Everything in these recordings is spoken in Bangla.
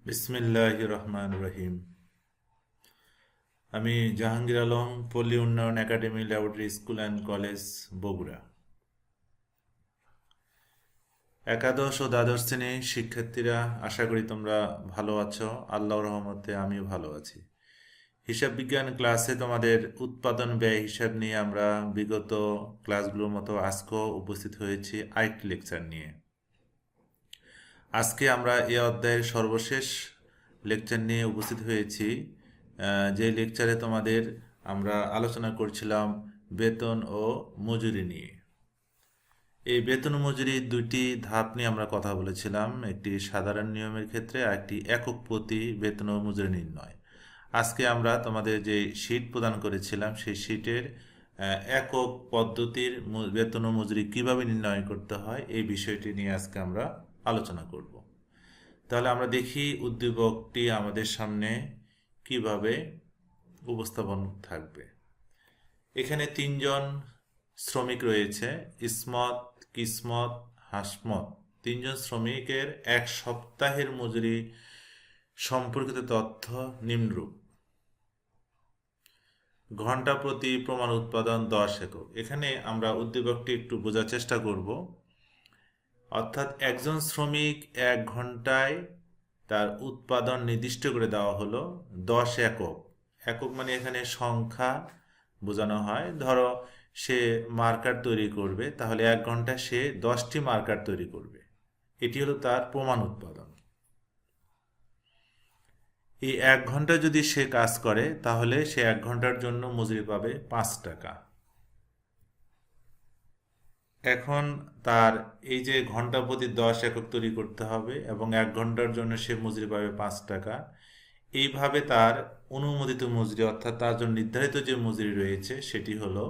বিসমিল্লাহির রহমানির রহিম। আমি জাহাঙ্গীর আলম, পল্লী উন্নয়ন academy, laboratory school and college, Bogura. একাদশ ও দ্বাদশ শ্রেণীর শিক্ষার্থীরা, আশা করি তোমরা ভালো আছো। আল্লাহর রহমতে আমিও ভালো আছি। হিসাব বিজ্ঞান ক্লাসে তোমাদের উৎপাদন ব্যয় হিসাব নিয়ে আমরা বিগত ক্লাসগুলোর মতো আজকেও উপস্থিত হয়েছি আরেকটি লেকচার নিয়ে। আজকে আমরা এই অধ্যায়ের সর্বশেষ লেকচার নিয়ে উপস্থিত হয়েছি, যে লেকচারে তোমাদের আমরা আলোচনা করছিলাম বেতন ও মজুরি নিয়ে। এই বেতন ও মজুরি দুইটি ধাপ নিয়ে আমরা কথা বলেছিলাম, একটি সাধারণ নিয়মের ক্ষেত্রে আর একটি একক প্রতি বেতন ও মজুরি নির্ণয়। আজকে আমরা তোমাদের যে শীট প্রদান করেছিলাম সেই শীটের একক পদ্ধতির বেতন ও মজুরি কিভাবে নির্ণয় করতে হয় এই বিষয়টি নিয়ে আজকে আমরা আলোচনা করব। তাহলে আমরা দেখি উদ্দীপকটি আমাদের সামনে কিভাবে উপস্থাপন থাকবে। এখানে তিনজন শ্রমিক রয়েছে, ইসমত, কিসমত, হাসমত। তিনজন শ্রমিকের এক সপ্তাহের মজুরি সম্পর্কিত তথ্য নিম্নরূপ। ঘন্টা প্রতি প্রমাণ উৎপাদন 10 একক। এখানে আমরা উদ্দীপকটি একটু বোঝার চেষ্টা করব। অর্থাৎ একজন শ্রমিক 1 ঘন্টায় তার উৎপাদন নির্দিষ্ট করে দেওয়া হলো 10 একক। একক মানে এখানে সংখ্যা বোঝানো হয়। ধরো সে মার্কার তৈরি করবে, তাহলে 1 ঘন্টায় সে 10টি মার্কার তৈরি করবে। এটি হলো তার প্রমাণ উৎপাদন। এই 1 ঘন্টা যদি সে কাজ করে তাহলে সে 1 ঘন্টার জন্য মজুরি পাবে 5 টাকা। এখন তার এই যে ঘন্টা প্রতি 10 একক তৈরি করতে হবে এবং 1 ঘন্টার জন্য সে মজুরি পাবে 5 টাকা। এইভাবে তার অনুমোদিত মজুরি, অর্থাৎ তার জন্য নির্ধারিত যে মজুরি রয়েছে সেটি হলো,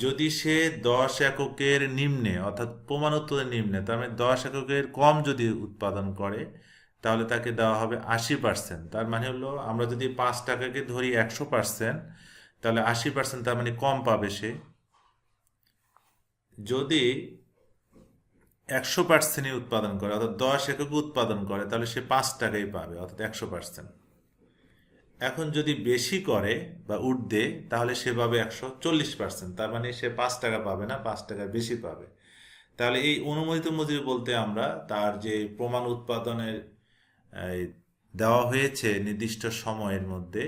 যদি সে 10 এককের নিম্নে অর্থাৎ প্রমাণ উৎপাদনের নিম্নে, তার মানে 10 এককের কম যদি উৎপাদন করে তাহলে তাকে দেওয়া হবে 80%। তার মানে হলো আমরা যদি 5 টাকাকে ধরি 100%, তাহলে 80%, তার মানে কম পাবে সে। যদি 100%ই উৎপাদন করে অর্থাৎ 10 একক উৎপাদন করে তাহলে সে 5 টাকাই পাবে, অর্থাৎ 100%। এখন যদি বেশি করে বা ঊর্ধ্বে তাহলে সে পাবে 140%, তার মানে সে 5 টাকা পাবে না, 5 টাকা বেশি পাবে। তাহলে এই অনুমোদিত মজুরি বলতে আমরা তার যে প্রমাণ উৎপাদনের এই, দেওয়া হয়েছে নির্দিষ্ট সময়ের মধ্যে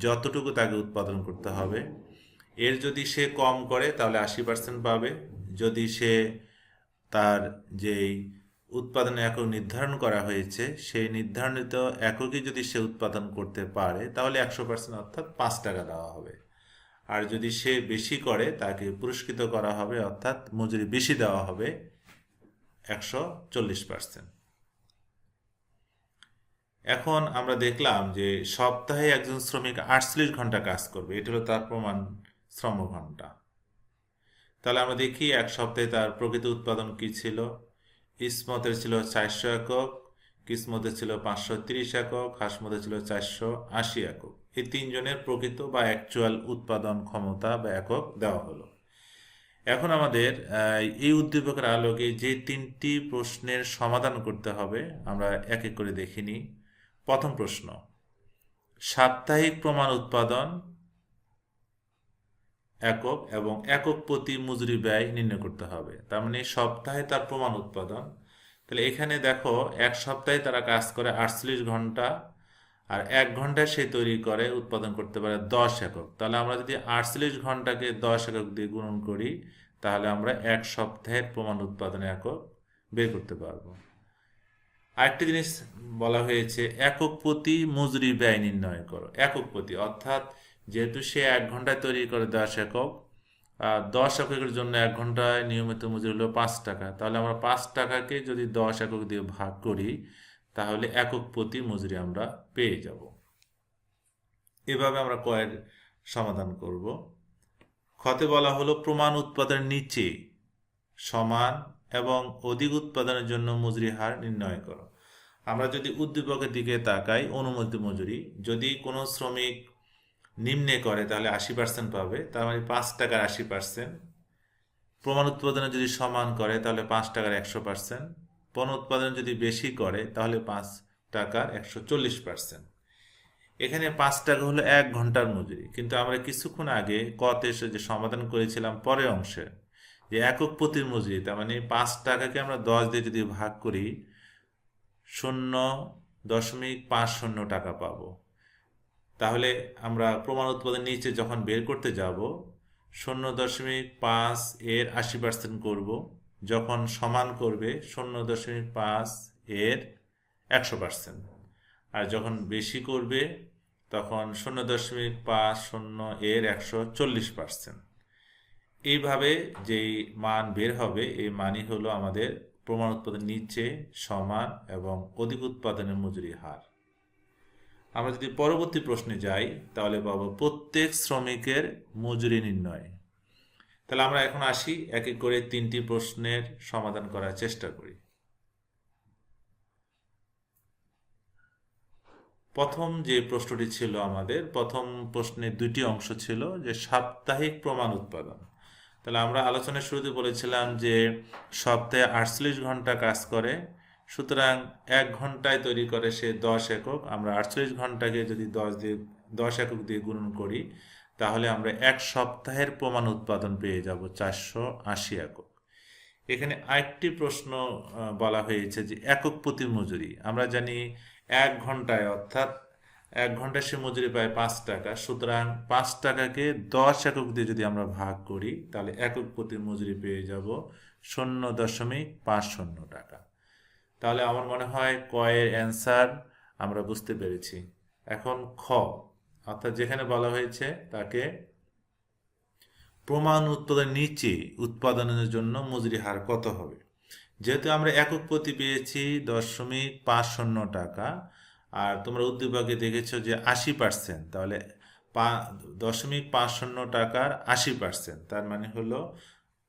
যতটুকু তাকে উৎপাদন করতে হবে, এর যদি সে কম করে তাহলে 80% পাবে। যদি সে তার যেই উৎপাদনের একক নির্ধারণ করা হয়েছে সেই নির্ধারিত এককই যদি সে উৎপাদন করতে পারে তাহলে 100%, অর্থাৎ 5 টাকা দেওয়া হবে। আর যদি সে বেশি করে তাকে পুরস্কৃত করা হবে, অর্থাৎ মজুরি বেশি দেওয়া হবে, 140%। এখন আমরা দেখলাম যে সপ্তাহে একজন শ্রমিক 48 ঘন্টা কাজ করবে, এটা হলো তার প্রমাণ শ্রম ঘন্টা। তাহলে আমরা দেখি এক সপ্তাহে তার প্রকৃত উৎপাদন কি ছিল। ইসমতের ছিল 400 একক, কিসমতের ছিল 530 একক, হাসমতের ছিল 480 একক। এই তিনজনের প্রকৃত বা অ্যাকচুয়াল উৎপাদন ক্ষমতা বা একক দেওয়া হলো। এখন আমাদের এই উদ্দীপকের আলোকে যে 3টি প্রশ্নের সমাধান করতে হবে আমরা এক এক করে দেখিনি। প্রথম প্রশ্ন, সাপ্তাহিক প্রমাণ উৎপাদন একক এবং একক প্রতি মজুরি ব্যয় নির্ণয় করতে হবে। তার মানে সপ্তাহে তার প্রমাণ উৎপাদন। তাহলে এখানে দেখো এক সপ্তাহে তারা কাজ করে 48 ঘন্টা, আর 1 ঘন্টায় সে তৈরি করে উৎপাদন করতে পারে 10 একক। তাহলে আমরা যদি 48 ঘন্টাকে 10 একক দিয়ে গুণন করি তাহলে আমরা এক সপ্তাহের প্রমাণ উৎপাদনের একক বের করতে পারবো। আরেকটি জিনিস বলা হয়েছে, একক প্রতি মজুরি ব্যয় নির্ণয় করো। একক প্রতি অর্থাৎ যেহেতু সে 1 ঘন্টায় তৈরি করে 10 একক, 10 এককের জন্য 1 ঘন্টায় নিয়মিত মজুরি হলো 5 টাকা। তাহলে আমরা 5 টাকাকে যদি 10 একক দিয়ে ভাগ করি তাহলে একক প্রতি মজুরি আমরা পেয়ে যাব। এভাবে আমরা কয়ের সমাধান করব। খতে বলা হলো প্রমাণ উৎপাদনের নিচে সমান এবং অধিক উৎপাদনের জন্য মজুরি হার নির্ণয় করো। আমরা যদি উদ্দীপকের দিকে তাকাই, অনুমোদিত মজুরি যদি কোনো শ্রমিক নিম্নে করে তাহলে 80% পাবে, তার মানে 5 টাকার 80%। প্রমাণ উৎপাদনে যদি সমান করে তাহলে 5 টাকার 100%। পণ্য উৎপাদনে যদি বেশি করে তাহলে 5 টাকার 140%। এখানে 5 টাকা হলো 1 ঘন্টার মজুরি, কিন্তু আমরা কিছুক্ষণ আগে কতে এসে যে সমাধান করেছিলাম পরের অংশে, যে একক প্রতির মজুরি, তার মানে 5 টাকাকে আমরা 10 দিয়ে যদি ভাগ করি 0.50 টাকা পাবো। তাহলে আমরা প্রমাণ উৎপাদন নিচে যখন বের করতে যাব 0.5 এর 80% করব, যখন সমান করবে 0.5 এর 100%, আর যখন বেশি করবে তখন 0.50 এর 140%। এইভাবে যেই মান বের হবে এই মানই হলো আমাদের প্রমাণ উৎপাদন নিচে সমান এবং অধিক উৎপাদনের মজুরি হার। আমরা যদি পরবর্তী প্রশ্নে যাই তাহলে পাবো প্রত্যেক শ্রমিকের মজুরি নির্ণয়। তাহলে আমরা এখন আসি এক এক করে 3টি প্রশ্নের সমাধান করার চেষ্টা করি। প্রথম যে প্রশ্নটি ছিল আমাদের, প্রথম প্রশ্নের 2টি অংশ ছিল যে সাপ্তাহিক প্রমাণ উৎপাদন। তাহলে আমরা আলোচনার শুরুতে বলেছিলাম যে সপ্তাহে 48 ঘন্টা কাজ করে, সুতরাং 1 ঘন্টায় তৈরি করে সে 10 একক। আমরা 48 ঘন্টাকে যদি 10 একক দিয়ে গুণন করি তাহলে আমরা 1 সপ্তাহের প্রমাণ উৎপাদন পেয়ে যাব 480 একক। এখানে আরেকটি প্রশ্ন বলা হয়েছে যে একক প্রতি মজুরি। আমরা জানি 1 ঘন্টায়, অর্থাৎ 1 ঘন্টায় সে মজুরি পায় 5 টাকা, সুতরাং 5 টাকাকে 10 একক দিয়ে যদি আমরা ভাগ করি তাহলে একক প্রতি মজুরি পেয়ে যাব 0.50 টাকা। তাহলে আমার মনে হয় ক এর অ্যান্সার আমরা বুঝতে পেরেছি। এখন খ, অর্থাৎ যেখানে বলা হয়েছে তাকে প্রমাণ উৎপাদনের নিচে উৎপাদনের জন্য মজুরি হার কত হবে। যেহেতু আমরা একক প্রতি পেয়েছি 0.50 টাকা, আর তোমরা উদ্দীপকে দেখেছো যে 80%, তাহলে 0.50 টাকার 80%, তার মানে হলো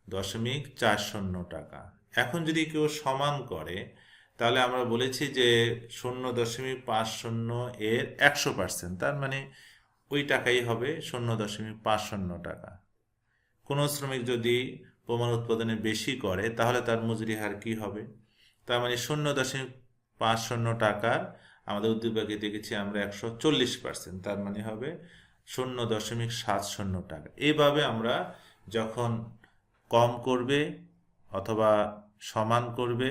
0.40 টাকা। এখন যদি কেউ সমান করে তাহলে আমরা বলেছি যে 0.50 এর 100%, তার মানে ওই টাকাই হবে 0.50 টাকা। কোনো শ্রমিক যদি প্রমাণ উৎপাদনে বেশি করে তাহলে তার মজুরি হার কি হবে? তার মানে 0.50 টাকার আমাদের উদ্দীপকে দেখেছি আমরা 140%, তার মানে হবে 0.70 টাকা। এইভাবে আমরা যখন কম করবে অথবা সমান করবে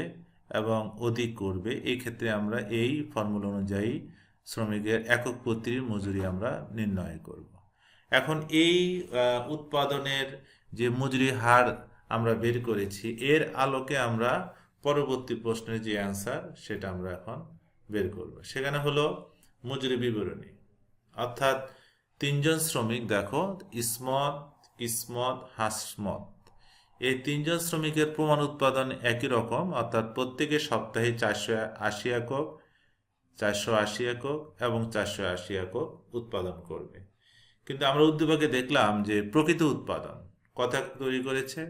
এবং অধিক করবে, এই ক্ষেত্রে আমরা এই ফর্মুলা অনুযায়ী শ্রমিকের একক প্রতি মজুরি আমরা নির্ণয় করব। এখন এই উৎপাদনের যে মজুরি হার আমরা বের করেছি এর আলোকে আমরা পরবর্তী প্রশ্নের যে অ্যান্সার সেটা আমরা এখন বের করব। সেখানে হলো মজুরি বিবরণী, অর্থাৎ 3জন শ্রমিক, দেখো ইসমত, কিসমত, হাসমত, এই 3জন শ্রমিকের প্রমাণ উৎপাদন একই রকম, অর্থাৎ প্রত্যেকে সপ্তাহে 480 একক, 480 একক এবং 480 একক উৎপাদন করবে। কিন্তু আমরা উদ্দীপকে দেখলাম যে প্রকৃত উৎপাদন কত তৈরি করেছে।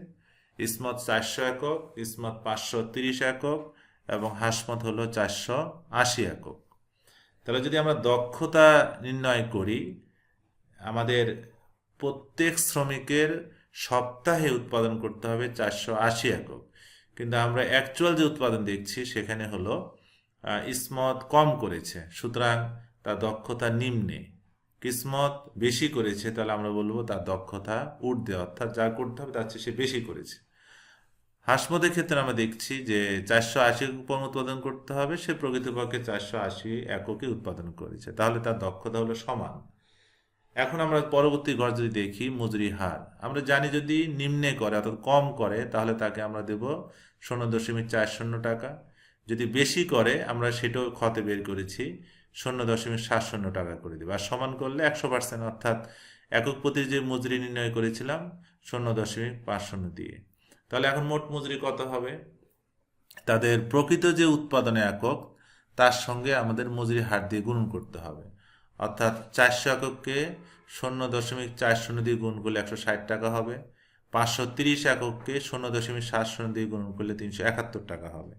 ইসমত 400 একক, ইসমত 530 একক এবং হাসমত হলো 480 একক। তাহলে যদি আমরা দক্ষতা নির্ণয় করি, আমাদের প্রত্যেক শ্রমিকের সপ্তাহে উৎপাদন করতে হবে 480 একক, কিন্তু আমরা অ্যাকচুয়াল যে উৎপাদন দেখছি সেখানে হলো ইসমত কম করেছে, সুতরাং তার দক্ষতা নিম্নে। কিসমত বেশি করেছে, তাহলে আমরা বলবো তার দক্ষতা ঊর্ধ্বে, অর্থাৎ যা করতে হবে তার চেয়ে সে বেশি করেছে। হাসমতের ক্ষেত্রে আমরা দেখছি যে 480 একক উৎপাদন করতে হবে, সে প্রকৃতপক্ষে 480 এককে উৎপাদন করেছে, তাহলে তার দক্ষতা হলো সমান। এখন আমরা পরবর্তী ঘর যদি দেখি মজুরি হার, আমরা জানি যদি নিম্নে করে অর্থাৎ কম করে তাহলে তাকে আমরা দেব 0.40 টাকা, যদি বেশি করে আমরা সেটাও খতে বের করেছি 0.70 টাকা করে দেব, আর সমান করলে 100%, অর্থাৎ একক প্রতি যে মজুরি নির্ণয় করেছিলাম 0.50 দিয়ে। তাহলে এখন মোট মজুরি কত হবে? তাদের প্রকৃত যে উৎপাদনে একক তার সঙ্গে আমাদের মজুরি হার দিয়ে গুণ করতে হবে, অর্থাৎ 400 একককে 0.40 দিয়ে গুণ করলে 160 টাকা হবে, 530 একককে 0.70 দিয়ে গুণ করলে 371 টাকা হবে,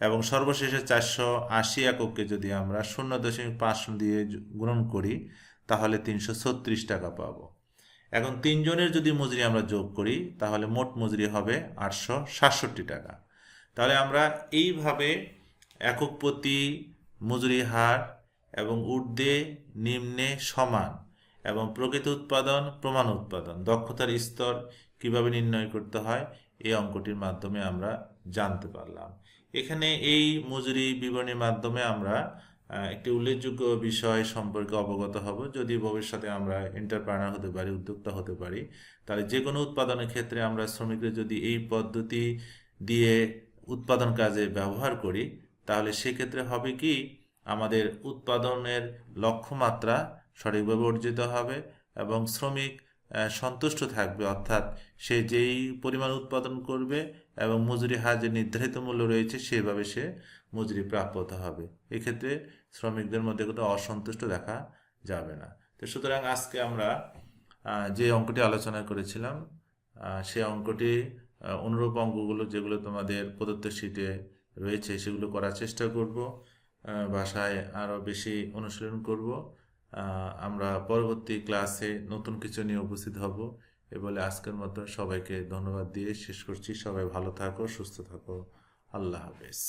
এবং সর্বশেষে 480 একককে যদি আমরা 0.50 দিয়ে গুণন করি তাহলে 336 টাকা পাবো। এখন 3 জনের যদি মজুরি আমরা যোগ করি তাহলে মোট মজুরি হবে 867 টাকা। তাহলে আমরা এইভাবে একক প্রতি মজুরি হার এবং ঊর্ধ্বে নিম্নে সমান এবং প্রকৃত উৎপাদন প্রমাণ উৎপাদন দক্ষতার স্তর কিভাবে নির্ণয় করতে হয় এই অঙ্কটির মাধ্যমে আমরা জানতে পারলাম। এখানে এই মজুরি বিবরণীর মাধ্যমে আমরা একটি উল্লেখযোগ্য বিষয় সম্পর্কে অবগত হব। যদি ভবিষ্যতে আমরা এন্টারপ্রেনার হতে পারি, উদ্যোক্তা হতে পারি, তাহলে যে কোনো উৎপাদনের ক্ষেত্রে আমরা শ্রমিকদের যদি এই পদ্ধতি দিয়ে উৎপাদন কাজে ব্যবহার করি, তাহলে সেক্ষেত্রে হবে কি, আমাদের উৎপাদনের লক্ষ্যমাত্রা সঠিকভাবে অর্জিত হবে এবং শ্রমিক সন্তুষ্ট থাকবে, অর্থাৎ সে যেই পরিমাণ উৎপাদন করবে এবং মজুরি হার যে নির্ধারিত মূল্য রয়েছে সেভাবে সে মজুরি প্রাপ্যতা হবে। এক্ষেত্রে শ্রমিকদের মধ্যে কোনো অসন্তুষ্ট দেখা যাবে না। তো সুতরাং আজকে আমরা যে অঙ্কটি আলোচনা করেছিলাম সেই অঙ্কটি অনুরূপ অঙ্কগুলো যেগুলো তোমাদের প্রদত্ত শীটে রয়েছে সেগুলো করার চেষ্টা করব, বাসায় আরও বেশি অনুশীলন করব। আমরা পরবর্তী ক্লাসে নতুন কিছু নিয়ে উপস্থিত হব। এ বলে আজকের মতো সবাইকে ধন্যবাদ দিয়ে শেষ করছি। সবাই ভালো থাকো, সুস্থ থাকো। আল্লাহ হাফেজ।